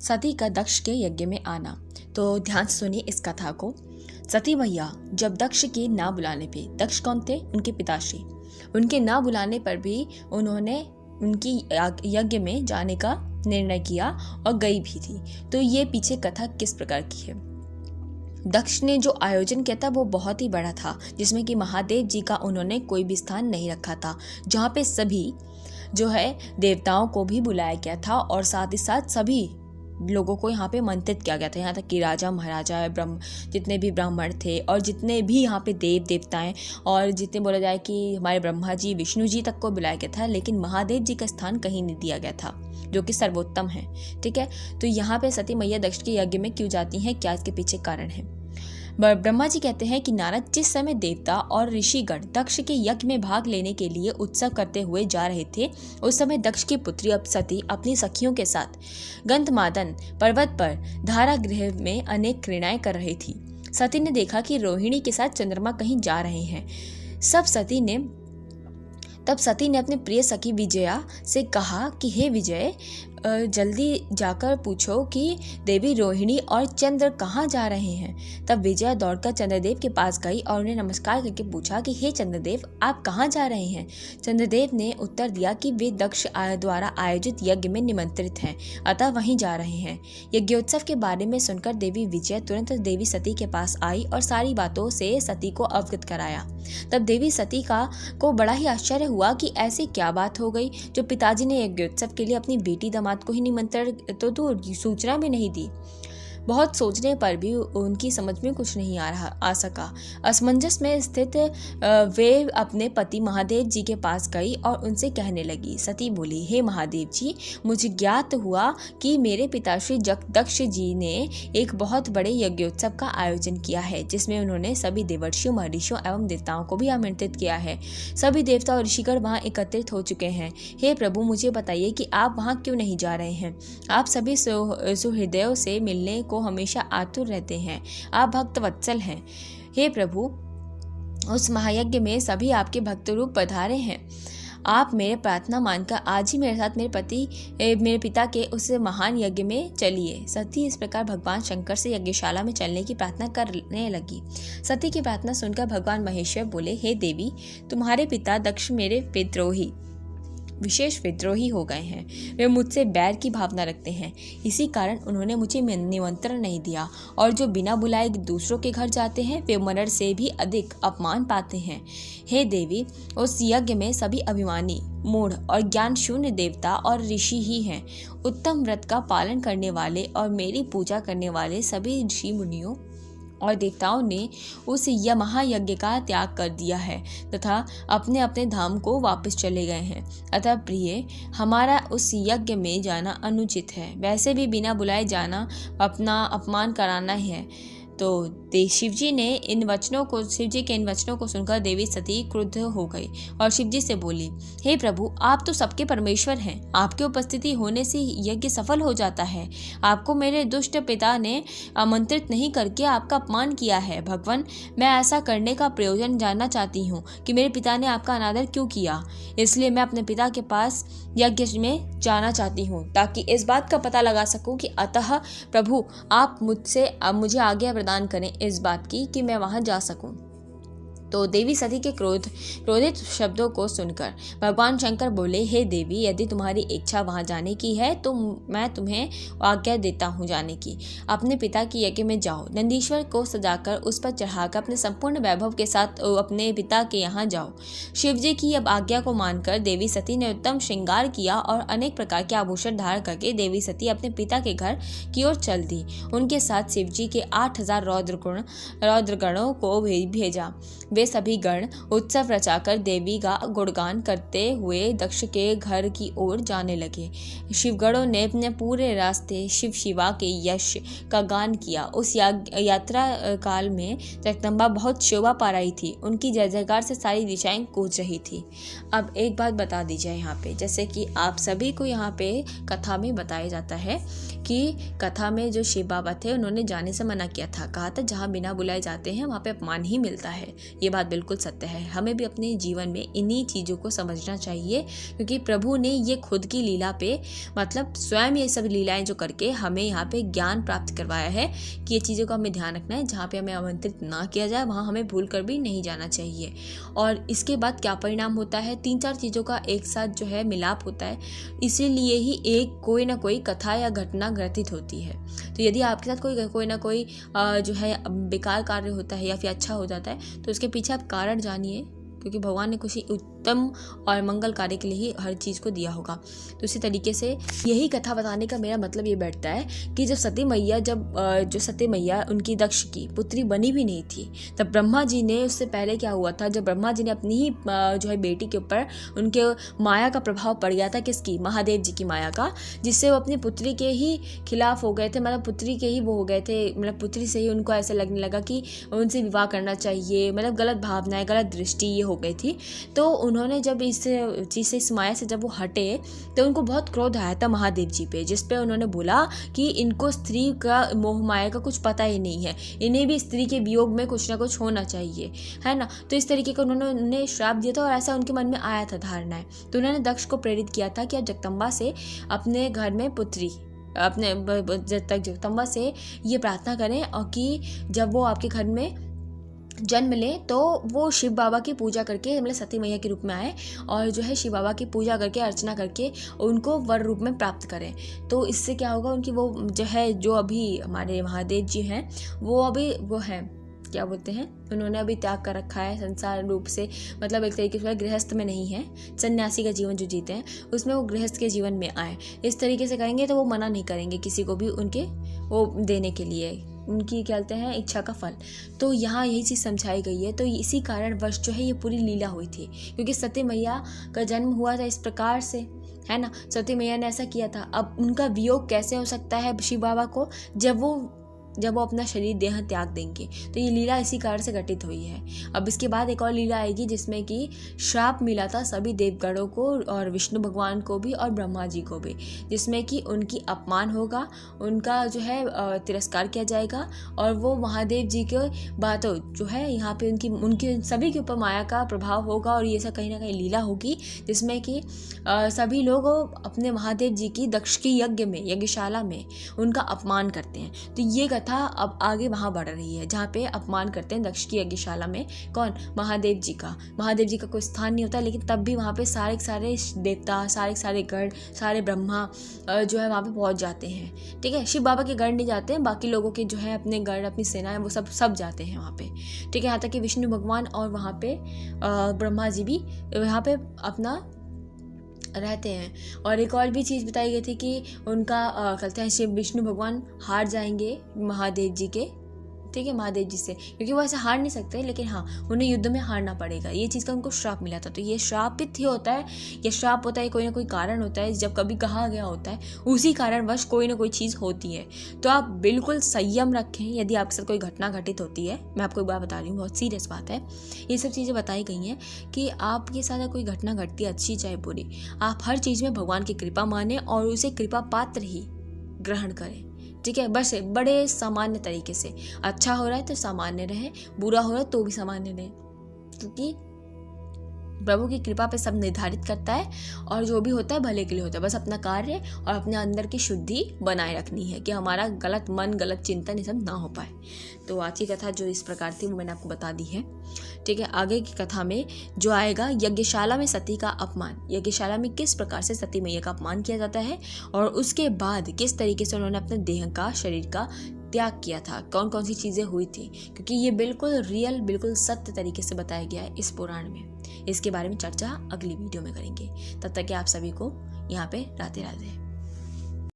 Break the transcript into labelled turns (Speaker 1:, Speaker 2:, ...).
Speaker 1: सती का दक्ष के यज्ञ में आना। तो ध्यान से सुनिए इस कथा को। सती मैया जब दक्ष के ना बुलाने पे, दक्ष कौन थे? उनके पिताश्री, उनके ना बुलाने पर भी उन्होंने उनकी यज्ञ में जाने का निर्णय किया और गई भी थी। तो ये पीछे कथा किस प्रकार की है? दक्ष ने जो आयोजन किया था वो बहुत ही बड़ा था, जिसमें कि महादेव जी का उन्होंने कोई भी स्थान नहीं रखा था, जहाँ पे सभी जो है देवताओं को भी बुलाया गया था और साथ ही साथ सभी लोगों को यहाँ पे आमंत्रित किया गया था। यहाँ तक कि राजा महाराजा, जितने भी ब्राह्मण थे और जितने भी यहाँ पे देव देवताएं और जितने बोला जाए कि हमारे ब्रह्मा जी, विष्णु जी तक को बुलाया गया था, लेकिन महादेव जी का स्थान कहीं नहीं दिया गया था, जो कि सर्वोत्तम है। ठीक है, तो यहाँ पे सती मैया दक्ष के यज्ञ में क्यों जाती हैं, क्या इसके पीछे कारण है? ब्रह्मा जी कहते हैं कि नारद जिस समय देवता और ऋषिगण दक्ष के यज्ञ में भाग लेने के लिए उत्सव करते हुए जा रहे थे, उस समय दक्ष की पुत्री सती अपनी सखियों के साथ गंधमादन पर्वत पर धारागृह में अनेक क्रीड़ाएं कर रही थी। सती ने देखा कि रोहिणी के साथ चंद्रमा कहीं जा रहे हैं। तब सती ने अपने प्रिय सखी विजया से कहा कि हे विजय, जल्दी जाकर पूछो कि देवी रोहिणी और चंद्र कहाँ जा रहे हैं। तब विजया दौड़कर चंद्रदेव के पास गई और उन्हें नमस्कार करके पूछा कि हे चंद्रदेव, आप कहाँ जा रहे हैं? चंद्रदेव ने उत्तर दिया कि वे दक्ष द्वारा आयोजित यज्ञ में निमंत्रित हैं, अतः वहीं जा रहे हैं। यज्ञोत्सव के बारे में सुनकर देवी विजया तुरंत देवी सती के पास आई और सारी बातों से सती को अवगत कराया। तब देवी सती को बड़ा ही आश्चर्य हुआ कि ऐसी क्या बात हो गई जो पिताजी ने यज्ञोत्सव के लिए अपनी बेटी दामाद को ही निमंत्रण तो सूचना भी नहीं दी। बहुत सोचने पर भी उनकी समझ में कुछ नहीं आ सका। असमंजस में स्थित वे अपने पति महादेव जी के पास गई और उनसे कहने लगी। सती बोली, हे महादेव जी, मुझे ज्ञात हुआ कि मेरे पिताश्री दक्ष जी ने एक बहुत बड़े यज्ञोत्सव का आयोजन किया है, जिसमें उन्होंने सभी देवर्षियों, महर्षियों एवं देवताओं को भी आमंत्रित किया है। सभी देवता और ऋषिगण वहाँ एकत्रित हो चुके हैं। हे प्रभु, मुझे बताइए कि आप वहाँ क्यों नहीं जा रहे हैं? आप सभी सुहृदयों से मिलने को हमेशा आतुर रहते हैं। आप भक्त वत्सल हैं। हे प्रभु, उस महायज्ञ में सभी आपके भक्त रूप पधारे हैं। आप मेरे प्रार्थना मानकर आज ही मेरे साथ मेरे पिता के उस महान यज्ञ में चलिए। सती इस प्रकार भगवान शंकर से यज्ञशाला में चलने की प्रार्थना करने लगी। सती की प्रार्थना सुनकर भगवान महेश्वर बोले, हे देवी, तुम्हारे पिता दक्ष मेरे विशेष विद्रोही हो गए हैं। वे मुझसे बैर की भावना रखते हैं, इसी कारण उन्होंने मुझे निमंत्रण नहीं दिया, और जो बिना बुलाए दूसरों के घर जाते हैं वे मरण से भी अधिक अपमान पाते हैं। हे देवी, उस यज्ञ में सभी अभिमानी, मूढ़ और ज्ञान शून्य देवता और ऋषि ही हैं। उत्तम व्रत का पालन करने वाले और मेरी पूजा करने वाले सभी ऋषि मुनियों और देवताओं ने उस महायज्ञ का त्याग कर दिया है तथा अपने अपने धाम को वापस चले गए हैं। अतः प्रिय, हमारा उस यज्ञ में जाना अनुचित है। वैसे भी बिना बुलाए जाना अपना अपमान कराना है। तो शिव जी के इन वचनों को सुनकर देवी सती क्रुद्ध हो गई और शिव जी से बोली, हे प्रभु, आप तो सबके परमेश्वर हैं। आपकी उपस्थिति होने से यज्ञ सफल हो जाता है। आपको मेरे दुष्ट पिता ने आमंत्रित नहीं करके आपका अपमान किया है। भगवान, मैं ऐसा करने का प्रयोजन जानना चाहती हूँ कि मेरे पिता ने आपका अनादर क्यों किया। इसलिए मैं अपने पिता के पास यज्ञ में जाना चाहती हूँ, ताकि इस बात का पता लगा सकूँ कि अतः प्रभु आप मुझे आज्ञा प्रदान करें इस बात की कि मैं वहां जा सकूं। तो देवी सती के क्रोधित शब्दों को सुनकर भगवान शंकर बोले, हे देवी, यदि तुम्हारी इच्छा वहां जाने की है तो मैं तुम्हें आज्ञा देता हूं जाने की। अपने पिता की यज्ञ में जाओ, नंदीश्वर को सजाकर उस पर चढ़ाकर अपने संपूर्ण वैभव के साथ अपने पिता के यहाँ जाओ। शिव जी की अब आज्ञा को मानकर देवी सती ने उत्तम श्रृंगार किया और अनेक प्रकार के आभूषण धारण करके देवी सती अपने पिता के घर की ओर चल दी। उनके साथ शिव जी के 8000 रौद्रगणों को भेजा। वे सभी गण उत्सव रचाकर देवी का गुणगान करते हुए दक्ष के घर की ओर जाने लगे। शिवगणों ने अपने पूरे रास्ते शिव शिवा के यश का गान किया। उस यात्रा काल में जगदम्बा बहुत शोभा पा रही थी। उनकी जय जयकार से सारी दिशाएं गूंज रही थी। अब एक बात बता दी जाए यहाँ पे, जैसे कि आप सभी को यहाँ पे कथा में बताया जाता है कि कथा में जो शिव बाबा थे उन्होंने जाने से मना किया था। कहा था जहाँ बिना बुलाए जाते हैं वहाँ पे अपमान ही मिलता है। ये बात बिल्कुल सत्य है। हमें भी अपने जीवन में इन्हीं चीज़ों को समझना चाहिए, क्योंकि प्रभु ने ये खुद की लीला पे मतलब स्वयं ये सब लीलाएं जो करके हमें यहाँ पे ज्ञान प्राप्त करवाया है कि ये चीज़ों का हमें ध्यान रखना है। जहाँ पे हमें आमंत्रित ना किया जाए वहाँ हमें भूल कर भी नहीं जाना चाहिए। और इसके बाद क्या परिणाम होता है, 3-4 चीज़ों का एक साथ जो है मिलाप होता है, इसीलिए ही एक कोई ना कोई कथा या घटना घटित होती है। तो यदि आपके साथ कोई ना कोई जो है बेकार कार्य होता है या फिर अच्छा हो जाता है, तो उसके पीछे आप कारण जानिए, क्योंकि भगवान ने कुछ उत्तम और मंगल कार्य के लिए ही हर चीज़ को दिया होगा। तो इसी तरीके से यही कथा बताने का मेरा मतलब ये बैठता है कि जब सती मैया उनकी दक्ष की पुत्री बनी भी नहीं थी, तब ब्रह्मा जी ने, उससे पहले क्या हुआ था, जब ब्रह्मा जी ने अपनी ही जो है बेटी के ऊपर उनके माया का प्रभाव पड़ गया था, किसकी, महादेव जी की माया का, जिससे वो अपनी पुत्री के ही खिलाफ हो गए थे, मतलब पुत्री के ही वो हो गए थे, मतलब पुत्री से ही उनको ऐसा लगने लगा कि उनसे विवाह करना चाहिए, मतलब गलत भावनाएं, गलत दृष्टि ये हो गई थी। तो उन्होंने जब इस चीज़ से, इस माया से जब वो हटे, तो उनको बहुत क्रोध आया था महादेव जी पे, जिस पे उन्होंने बोला कि इनको स्त्री का मोह माया का कुछ पता ही नहीं है, इन्हें भी स्त्री के वियोग में कुछ ना कुछ होना चाहिए, है ना। तो इस तरीके का उन्होंने श्राप दिया था और ऐसा उनके मन में आया था धारणाएं। तो उन्होंने दक्ष को प्रेरित किया था कि आप जगदम्बा से अपने घर में पुत्री, अपने जगदम्बा से ये प्रार्थना करें और कि जब वो आपके घर में जन्म ले तो वो शिव बाबा की पूजा करके, मतलब सती मैया के रूप में आए और जो है शिव बाबा की पूजा करके, अर्चना करके उनको वर रूप में प्राप्त करें। तो इससे क्या होगा, उनकी वो जो है, जो अभी हमारे महादेव जी हैं, वो अभी वो हैं, क्या बोलते हैं, उन्होंने अभी त्याग कर रखा है संसार रूप से, मतलब एक तरीके से गृहस्थ में नहीं है, सन्यासी का जीवन जो जीते हैं उसमें वो गृहस्थ के जीवन में आए। इस तरीके से करेंगे तो वो मना नहीं करेंगे किसी को भी उनके वो देने के लिए, उनकी क्या कहते हैं, इच्छा का फल। तो यहाँ यही चीज़ समझाई गई है। तो इसी कारणवश जो है ये पूरी लीला हुई थी, क्योंकि सती मैया का जन्म हुआ था इस प्रकार से, है ना। सती मैया ने ऐसा किया था। अब उनका वियोग कैसे हो सकता है शिव बाबा को, जब वो अपना शरीर देह त्याग देंगे। तो ये लीला इसी कारण से घटित हुई है। अब इसके बाद एक और लीला आएगी जिसमें कि श्राप मिला था सभी देवगणों को और विष्णु भगवान को भी और ब्रह्मा जी को भी, जिसमें कि उनकी अपमान होगा, उनका जो है तिरस्कार किया जाएगा और वो महादेव जी के बातों जो है यहाँ पे उनकी सभी के ऊपर माया का प्रभाव होगा और ये सब कहीं ना कहीं लीला होगी, जिसमें कि सभी लोग अपने महादेव जी की दक्ष की यज्ञ में, यज्ञशाला में उनका अपमान करते हैं। तो ये कथा अब आगे वहाँ बढ़ रही है जहाँ पे अपमान करते हैं दक्ष की यज्ञशाला में, कौन, महादेव जी का कोई स्थान नहीं होता, लेकिन तब भी वहाँ पे सारे देवता, सारे गण, सारे ब्रह्मा जो है वहाँ पे पहुँच जाते हैं। ठीक है, शिव बाबा के गण नहीं जाते हैं, बाकी लोगों के जो है अपने गण, अपनी सेना है, वो सब जाते हैं वहाँ पे। ठीक है, यहाँ तक कि विष्णु भगवान और वहाँ पे ब्रह्मा जी भी यहाँ पे अपना रहते हैं। और एक और भी चीज़ बताई गई थी कि उनका कहते हैं शिव विष्णु भगवान हार जाएंगे महादेव जी के, ठीक है, महादेव जी से, क्योंकि वो ऐसे हार नहीं सकते, लेकिन हाँ उन्हें युद्ध में हारना पड़ेगा। ये चीज़ का उनको श्राप मिला था। तो ये श्रापित ही होता है, ये श्राप होता है, कोई ना कोई कारण होता है, जब कभी कहा गया होता है उसी कारणवश कोई ना कोई चीज़ होती है। तो आप बिल्कुल संयम रखें यदि आपके साथ कोई घटना घटित होती है। मैं आपको एक बात बता रही हूँ, बहुत सीरियस बात है। ये सब चीज़ें बताई गई हैं कि आपके साथ कोई घटना घटती है, अच्छी चाहे बुरी, आप हर चीज़ में भगवान की कृपा माने और उसे कृपा पात्र ही ग्रहण करें। ठीक है, बस बड़े सामान्य तरीके से, अच्छा हो रहा है तो सामान्य रहे, बुरा हो रहा है तो भी सामान्य रहे, क्योंकि प्रभु की कृपा पे सब निर्धारित करता है और जो भी होता है भले के लिए होता है। बस अपना कार्य और अपने अंदर की शुद्धि बनाए रखनी है कि हमारा गलत मन, गलत चिंतन ये सब ना हो पाए। तो आज की कथा जो इस प्रकार थी वो मैंने आपको बता दी है। ठीक है, आगे की कथा में जो आएगा, यज्ञशाला में सती का अपमान, यज्ञशाला में किस प्रकार से सती मैया का अपमान किया जाता है और उसके बाद किस तरीके से उन्होंने अपने देह का, शरीर का त्याग किया था, कौन कौन सी चीज़ें हुई थी, क्योंकि ये बिल्कुल रियल, बिल्कुल सत्य तरीके से बताया गया है इस पुराण में। इसके बारे में चर्चा अगली वीडियो में करेंगे। तब तक के आप सभी को यहाँ पे राधे राधे।